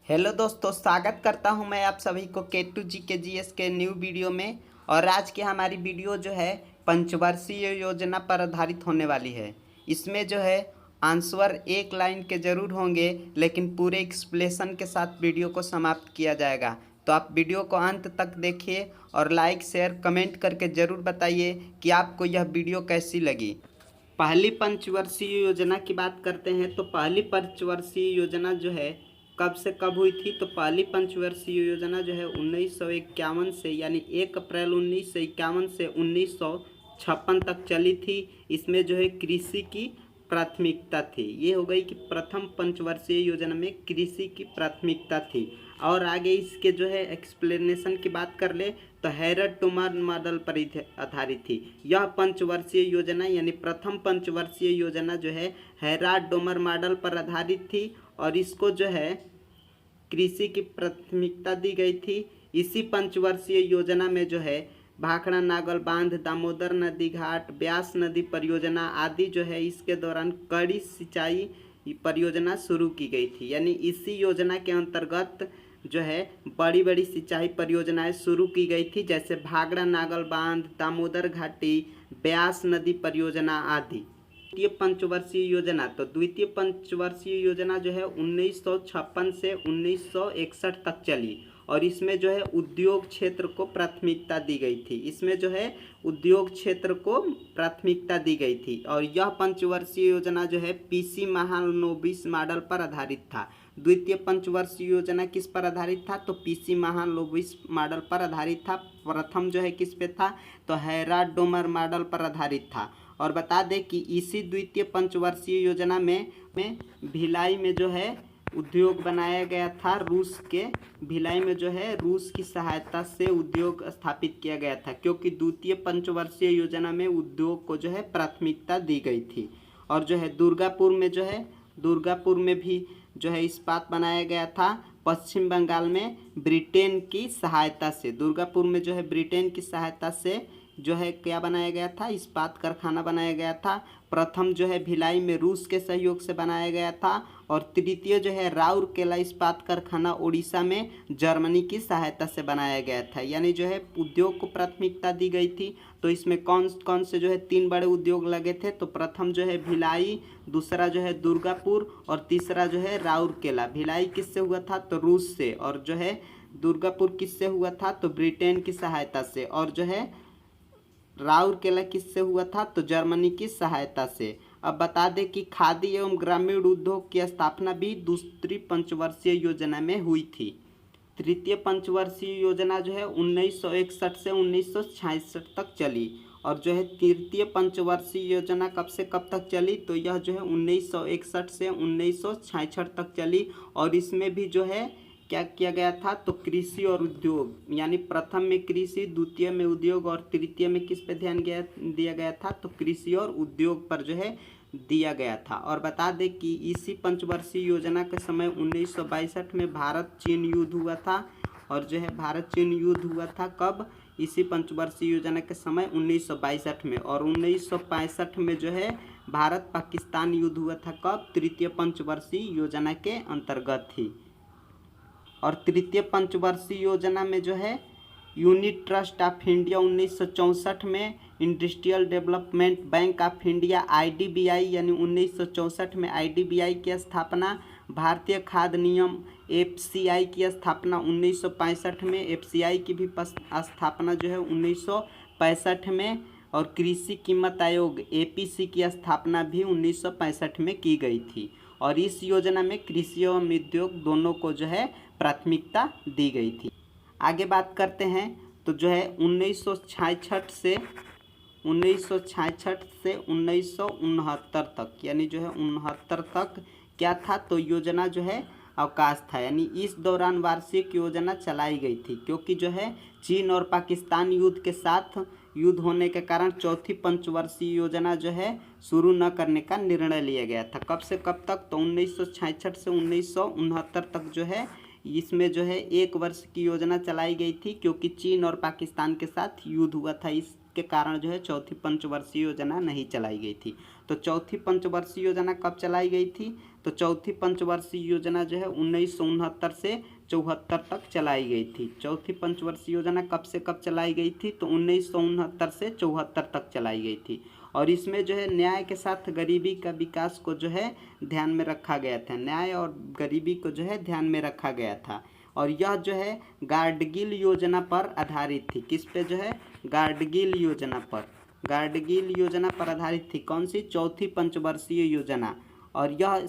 Hello दोस्तों, स्वागत करता हूं मैं आप सभी को K2 GK GS के न्यू वीडियो में। और आज की हमारी वीडियो जो है पंचवर्षीय योजना पर आधारित होने वाली है। इसमें जो है आंसर एक लाइन के ज़रूर होंगे, लेकिन पूरे एक्सप्लेनेशन के साथ वीडियो को समाप्त किया जाएगा। तो आप वीडियो को अंत तक देखिए और लाइक शेयर कमेंट करके ज़रूर बताइए कि आपको यह वीडियो कैसी लगी। पहली पंचवर्षीय योजना की बात करते हैं तो पहली पंचवर्षीय योजना जो है कब से कब हुई थी। तो पहली पंचवर्षीय योजना जो है 1951 से, यानी 1 अप्रैल 1951 से 1956 तक चली थी। इसमें जो है कृषि की प्राथमिकता थी। ये हो गई कि प्रथम पंचवर्षीय योजना में कृषि की प्राथमिकता थी। और आगे इसके जो है एक्सप्लेनेशन की बात कर ले तो हैरड टूमर मॉडल पर आधारित थी। यह पंचवर्षीय योजना यानी प्रथम पंचवर्षीय योजना जो है हैराड डोमर मॉडल पर आधारित थी और इसको जो है कृषि की प्राथमिकता दी गई थी। इसी पंचवर्षीय योजना में जो है भाखड़ा नागल बांध, दामोदर नदी घाट, ब्यास नदी परियोजना आदि जो है इसके दौरान कड़ी सिंचाई परियोजना शुरू की गई थी। यानी इसी योजना के अंतर्गत जो है बड़ी बड़ी सिंचाई परियोजनाएं शुरू की गई थी, जैसे भाखड़ा नागल बांध, दामोदर घाटी, ब्यास नदी परियोजना आदि। द्वितीय पंचवर्षीय योजना, तो द्वितीय पंचवर्षीय योजना जो है 1956 से 1961 तक चली और इसमें जो है उद्योग क्षेत्र को प्राथमिकता दी गई थी। इसमें जो है उद्योग क्षेत्र को प्राथमिकता दी गई थी और यह पंचवर्षीय योजना जो है पीसी महालनोबिस मॉडल पर आधारित था। द्वितीय पंचवर्षीय योजना किस पर आधारित था? तो पीसी महालनोबिस मॉडल पर आधारित था। प्रथम जो है किस पे था? तो हैराड डोमर मॉडल पर आधारित था। और बता दें कि इसी द्वितीय पंचवर्षीय योजना में भिलाई में जो है उद्योग बनाया गया था। रूस के भिलाई में जो है रूस की सहायता से उद्योग स्थापित किया गया था, क्योंकि द्वितीय पंचवर्षीय योजना में उद्योग को जो है प्राथमिकता दी गई थी। और जो है दुर्गापुर में भी जो है इस्पात बनाया गया था पश्चिम बंगाल में ब्रिटेन की सहायता से। दुर्गापुर में जो है ब्रिटेन की सहायता से जो है क्या बनाया गया था? इस्पात कारखाना बनाया गया था। प्रथम जो है भिलाई में रूस के सहयोग से बनाया गया था और तृतीय जो है राउरकेला इस्पात कारखाना उड़ीसा में जर्मनी की सहायता से बनाया गया था। यानी जो है उद्योग को प्राथमिकता दी गई थी। तो इसमें कौन कौन से जो है 3 बड़े उद्योग लगे थे? तो प्रथम जो है भिलाई, दूसरा जो है दुर्गापुर और तीसरा जो है राउरकेला। भिलाई किससे हुआ था? तो रूस से। और जो है दुर्गापुर किससे हुआ था? तो ब्रिटेन की सहायता से। और जो है राउरकेला किससे हुआ था? तो जर्मनी की सहायता से। अब बता दें कि खादी एवं ग्रामीण उद्योग की स्थापना भी दूसरी पंचवर्षीय योजना में हुई थी। तृतीय पंचवर्षीय योजना जो है 1961 से 1966 तक चली और जो है तृतीय पंचवर्षीय योजना कब से कब तक चली? तो यह जो है 1961 से 1966 तक चली और इसमें भी जो है क्या किया गया था? तो कृषि और उद्योग, यानी प्रथम में कृषि, द्वितीय में उद्योग और तृतीय में किस पे ध्यान दिया गया था? तो कृषि और उद्योग पर जो है दिया गया था। और बता दें कि इसी पंचवर्षीय योजना के समय 1962 में भारत चीन युद्ध हुआ था। और जो है भारत चीन युद्ध हुआ था कब? इसी पंचवर्षीय योजना के समय 1962 में। और 1965 में जो है भारत पाकिस्तान युद्ध हुआ था कब? तृतीय पंचवर्षीय योजना के अंतर्गत थी। और तृतीय पंचवर्षीय योजना में जो है यूनिट ट्रस्ट ऑफ इंडिया 1964 में, industrial development bank of India IDBI यानी 1964 में IDBI की स्थापना, भारतीय खाद्य नियम FCI की स्थापना 1965 में, FCI की भी स्थापना जो है 1965 में और कृषि कीमत आयोग APC की स्थापना भी 1965 में की गई थी। और इस योजना में कृषि एवं उद्योग दोनों को जो है प्राथमिकता दी गई थी। आगे बात करते हैं तो जो है 1966 से 1969 तक, यानी जो है 69 तक क्या था? तो योजना जो है अवकाश था। यानी इस दौरान वार्षिक योजना चलाई गई थी, क्योंकि जो है चीन और पाकिस्तान युद्ध के साथ युद्ध होने के कारण चौथी पंचवर्षीय योजना जो है शुरू न करने का निर्णय लिया गया था। कब से कब तक? तो 1966 से 1969 तक जो है इसमें जो है 1 वर्ष की योजना चलाई गई थी, क्योंकि चीन और पाकिस्तान के साथ युद्ध हुआ था। इसके कारण जो है चौथी पंचवर्षीय योजना नहीं चलाई गई थी। तो चौथी पंचवर्षीय योजना कब चलाई गई थी? तो तो चौथी पंचवर्षीय योजना जो है 1969 से 74 तक चलाई गई थी। चौथी पंचवर्षीय योजना कब से कब चलाई गई थी? तो 1969 से 74 तक चलाई गई थी। और इसमें जो है न्याय के साथ गरीबी का विकास को जो है ध्यान में रखा गया था। न्याय और गरीबी को जो है ध्यान में रखा गया था। और यह जो है गाडगिल योजना पर आधारित थी। किस पे जो है? गाडगिल योजना पर। गाडगिल योजना पर आधारित थी। कौन सी? चौथी पंचवर्षीय योजना। और यह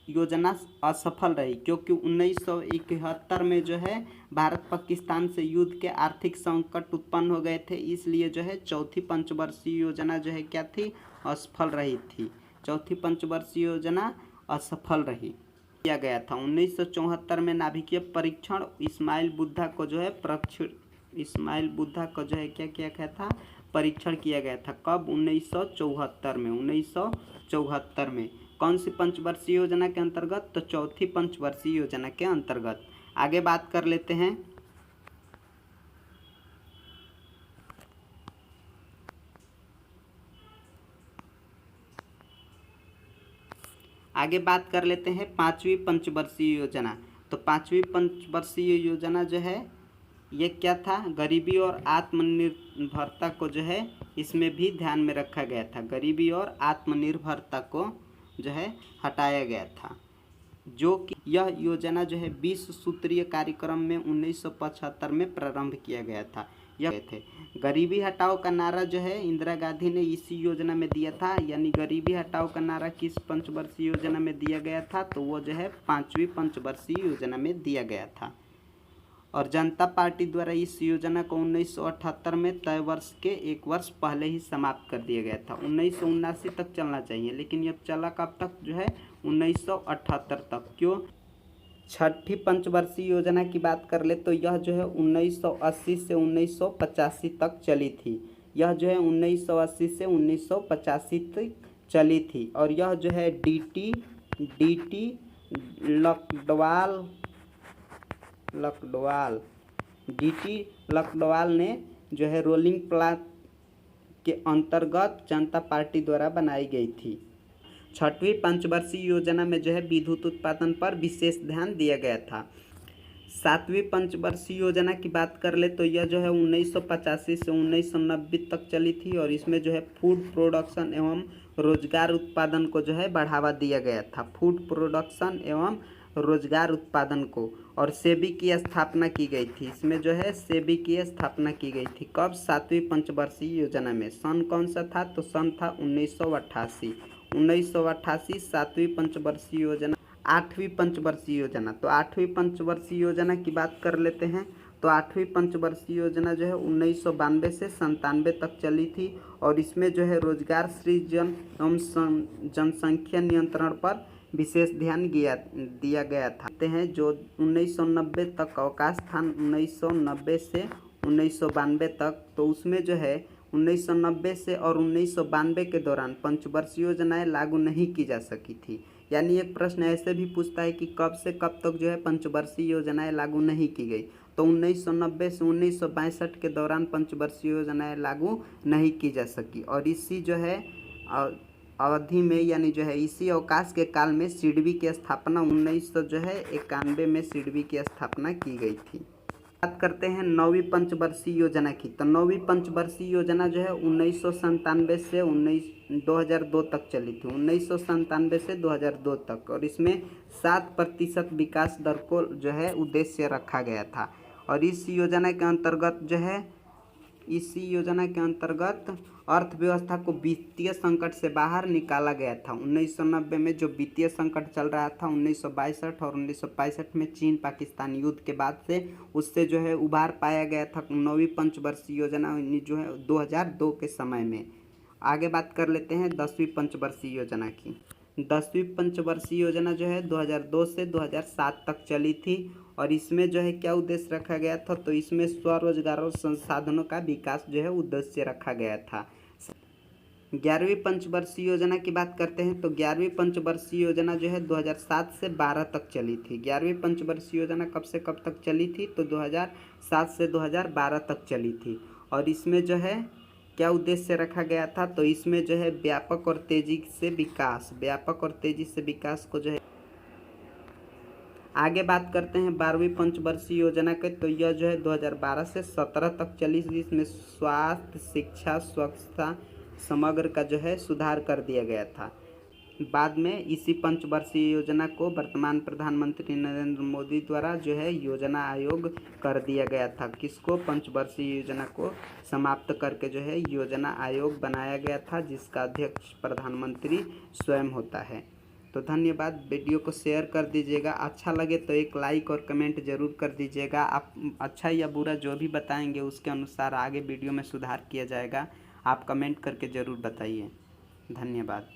योजना असफल रही क्योंकि 1971 में जो है भारत पाकिस्तान से युद्ध के आर्थिक संकट उत्पन्न हो गए थे, इसलिए जो है चौथी पंचवर्षीय योजना जो है क्या थी? असफल रही थी। चौथी पंचवर्षीय योजना असफल रही। किया गया था 1974 में नाभिकीय परीक्षण इस्माइल बुद्धा को जो है क्या किया गया था? परीक्षण किया गया था। कब? 1974 में। 1974 में कौन सी पंचवर्षीय योजना के अंतर्गत? तो चौथी पंचवर्षीय योजना के अंतर्गत। आगे बात कर लेते हैं पांचवी पंचवर्षीय योजना। तो पांचवी पंचवर्षीय योजना जो है ये क्या था? गरीबी और आत्मनिर्भरता को जो है इसमें भी ध्यान में रखा गया था। गरीबी और आत्मनिर्भरता को जो है हटाया गया था। जो कि यह योजना जो है 20 सूत्रीय कार्यक्रम में 1975 में प्रारंभ किया गया था। यह थे गरीबी हटाओ का नारा जो है इंदिरा गांधी ने इसी योजना में दिया था। यानी गरीबी हटाओ का नारा किस पंचवर्षीय योजना में दिया गया था? तो वो जो है पांचवी पंचवर्षीय योजना में दिया गया था। और जनता पार्टी द्वारा इस योजना को 1978 में तय वर्ष के एक वर्ष पहले ही समाप्त कर दिया गया था। 1979 तक चलना चाहिए, लेकिन यह चला कब तक? जो है 1978 तक। क्यों? छठी पंचवर्षीय योजना की बात कर ले तो यह जो है 1980 से 1985 तक चली थी। यह जो है 1980 से 1985 तक चली थी। और यह जो है डी टी लखडवाल ने जो है रोलिंग प्लान के अंतर्गत जनता पार्टी द्वारा बनाई गई थी। छठवीं पंचवर्षीय योजना में जो है विद्युत उत्पादन पर विशेष ध्यान दिया गया था। सातवीं पंचवर्षीय योजना की बात कर ले तो यह जो है 1985 से 1990 तक चली थी। और इसमें जो है फूड प्रोडक्शन एवं रोजगार उत्पादन को जो है बढ़ावा दिया गया था। फूड प्रोडक्शन एवं रोजगार उत्पादन को। और सेबी की स्थापना की गई थी। इसमें जो है सेबी की स्थापना की गई थी। कब? सातवीं पंचवर्षीय योजना में। सन कौन सा था? तो सन था 1988। सातवीं पंचवर्षीय योजना। आठवीं पंचवर्षीय योजना। तो आठवीं पंचवर्षीय योजना की बात कर लेते हैं। तो आठवीं पंचवर्षीय योजना जो है 1992 से 97 तक चली थी। और इसमें जो है रोजगार सृजन एवं जनसंख्या नियंत्रण पर विशेष ध्यान दिया गया था। जो 1990 तक अवकाश था, 1990 से 1992 तक, तो उसमें जो है 1990 से और 1992 के दौरान पंचवर्षीय योजनाएं लागू नहीं की जा सकी थी। यानी एक प्रश्न ऐसे भी पूछता है कि कब से कब तक जो है पंचवर्षीय योजनाएं लागू नहीं की गई। तो 1990 से 1962 के दौरान पंचवर्षीय योजनाएं लागू नहीं की जा सकी। और इसी जो है अवधि में, यानी जो है इसी अवकाश के काल में सिडबी की स्थापना 1991 में सिडबी की स्थापना की गई थी। बात करते हैं नौवीं पंचवर्षीय योजना की। तो नौवीं पंचवर्षीय योजना जो है 1997 से 2002 तक चली थी। 1997 से 2002 तक। और इसमें 7% विकास दर को जो है उद्देश्य रखा गया था। और इस योजना के अंतर्गत अर्थव्यवस्था को वित्तीय संकट से बाहर निकाला गया था। 1990 में जो वित्तीय संकट चल रहा था 1962 और 1965 में चीन पाकिस्तान युद्ध के बाद से, उससे जो है उबार पाया गया था। नौवीं पंचवर्षीय योजना जो है 2002 के समय में। आगे बात कर लेते हैं 10वीं पंचवर्षीय योजना की। 10वीं पंचवर्षीय योजना जो है 2002 से 2007 तक चली थी। और इसमें जो है क्या उद्देश्य रखा गया था? तो इसमें स्वरोजगार और संसाधनों का विकास जो है उद्देश्य रखा गया था। 11वीं पंचवर्षीय योजना की बात करते हैं। तो 11वीं पंचवर्षीय योजना जो है 2007 से 12 तक चली थी। 11वीं पंचवर्षीय योजना कब से कब तक चली थी? तो 2007 से 2012 तक चली थी। और इसमें जो है क्या उद्देश्य रखा गया था? तो इसमें जो है व्यापक और तेजी से विकास को जो है आगे बात करते हैं 12वीं पंचवर्षीय योजना के। तो यह जो है 2012 से 17 तक चली, जिसमें स्वास्थ्य, शिक्षा, स्वच्छता समग्र का जो है सुधार कर दिया गया था। बाद में इसी पंचवर्षीय योजना को वर्तमान प्रधानमंत्री नरेंद्र मोदी द्वारा जो है योजना आयोग कर दिया गया था। किसको? पंचवर्षीय योजना को समाप्त करके जो है योजना आयोग बनाया गया था, जिसका अध्यक्ष प्रधानमंत्री स्वयं होता है। तो धन्यवाद। वीडियो को शेयर कर दीजिएगा, अच्छा लगे तो एक लाइक और कमेंट ज़रूर कर दीजिएगा। आप अच्छा या बुरा जो भी बताएंगे उसके अनुसार आगे वीडियो में सुधार किया जाएगा। आप कमेंट करके ज़रूर बताइए। धन्यवाद।